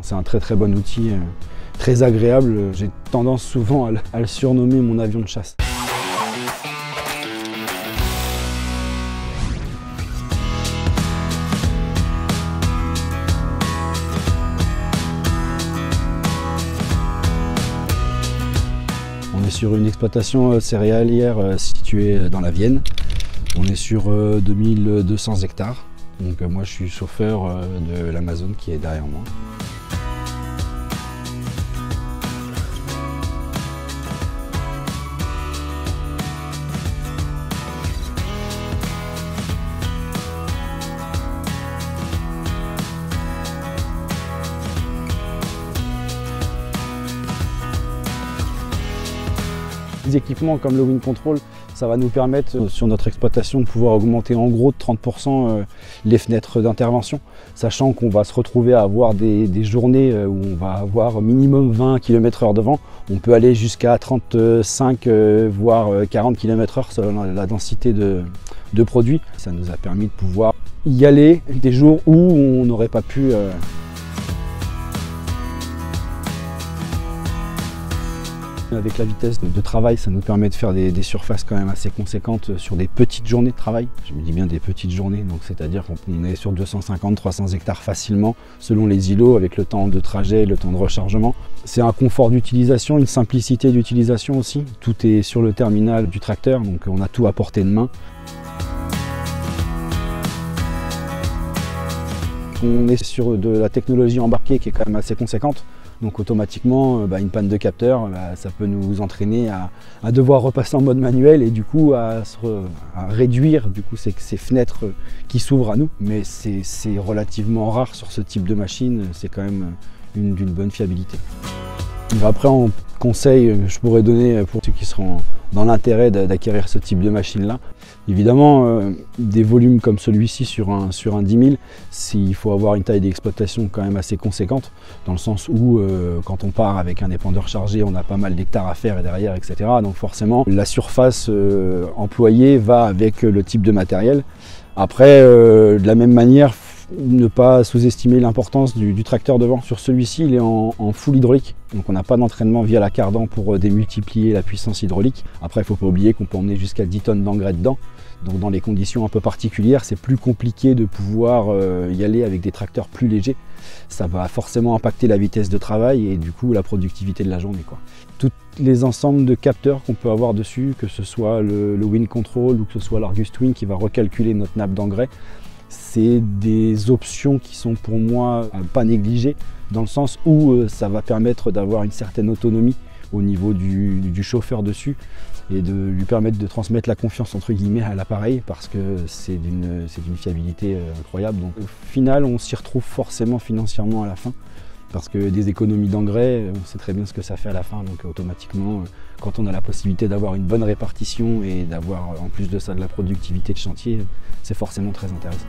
C'est un très bon outil, très agréable. J'ai tendance souvent à le surnommer mon avion de chasse. On est sur une exploitation céréalière située dans la Vienne. On est sur 2200 hectares. Donc moi je suis chauffeur de l'Amazone qui est derrière moi. Des équipements comme le Wind Control, ça va nous permettre sur notre exploitation de pouvoir augmenter en gros de 30% les fenêtres d'intervention, sachant qu'on va se retrouver à avoir des journées où on va avoir minimum 20 km/h de vent. On peut aller jusqu'à 35 voire 40 km/h selon la densité de produits. Ça nous a permis de pouvoir y aller des jours où on n'aurait pas pu. Avec la vitesse de travail, ça nous permet de faire des surfaces quand même assez conséquentes sur des petites journées de travail. Je me dis bien des petites journées, donc c'est-à-dire qu'on est sur 250-300 hectares facilement, selon les îlots, avec le temps de trajet, le temps de rechargement. C'est un confort d'utilisation, une simplicité d'utilisation aussi. Tout est sur le terminal du tracteur, donc on a tout à portée de main. On est sur de la technologie embarquée qui est quand même assez conséquente. Donc automatiquement, une panne de capteur, ça peut nous entraîner à devoir repasser en mode manuel et du coup à réduire du coup, ces fenêtres qui s'ouvrent à nous. Mais c'est relativement rare sur ce type de machine, c'est quand même d'une bonne fiabilité. Après, en conseil que je pourrais donner pour ceux qui seront dans l'intérêt d'acquérir ce type de machine-là, évidemment, des volumes comme celui-ci sur un 10 000, il faut avoir une taille d'exploitation quand même assez conséquente, dans le sens où quand on part avec un épandeur chargé, on a pas mal d'hectares à faire et derrière, etc. Donc forcément, la surface employée va avec le type de matériel. Après, de la même manière, ne pas sous-estimer l'importance du tracteur devant. Sur celui-ci, il est en full hydraulique, donc on n'a pas d'entraînement via la cardan pour démultiplier la puissance hydraulique. Après, il ne faut pas oublier qu'on peut emmener jusqu'à 10 tonnes d'engrais dedans. Donc dans les conditions un peu particulières, c'est plus compliqué de pouvoir y aller avec des tracteurs plus légers. Ça va forcément impacter la vitesse de travail et du coup la productivité de la journée, quoi. Tous les ensembles de capteurs qu'on peut avoir dessus, que ce soit le Wind Control ou que ce soit l'Argus Twin qui va recalculer notre nappe d'engrais, c'est des options qui sont pour moi pas négligées, dans le sens où ça va permettre d'avoir une certaine autonomie au niveau du chauffeur dessus et de lui permettre de transmettre la confiance entre guillemets à l'appareil, parce que c'est d'une fiabilité incroyable. Donc au final, on s'y retrouve forcément financièrement à la fin, parce que des économies d'engrais, on sait très bien ce que ça fait à la fin. Donc automatiquement, quand on a la possibilité d'avoir une bonne répartition et d'avoir en plus de ça de la productivité de chantier, c'est forcément très intéressant.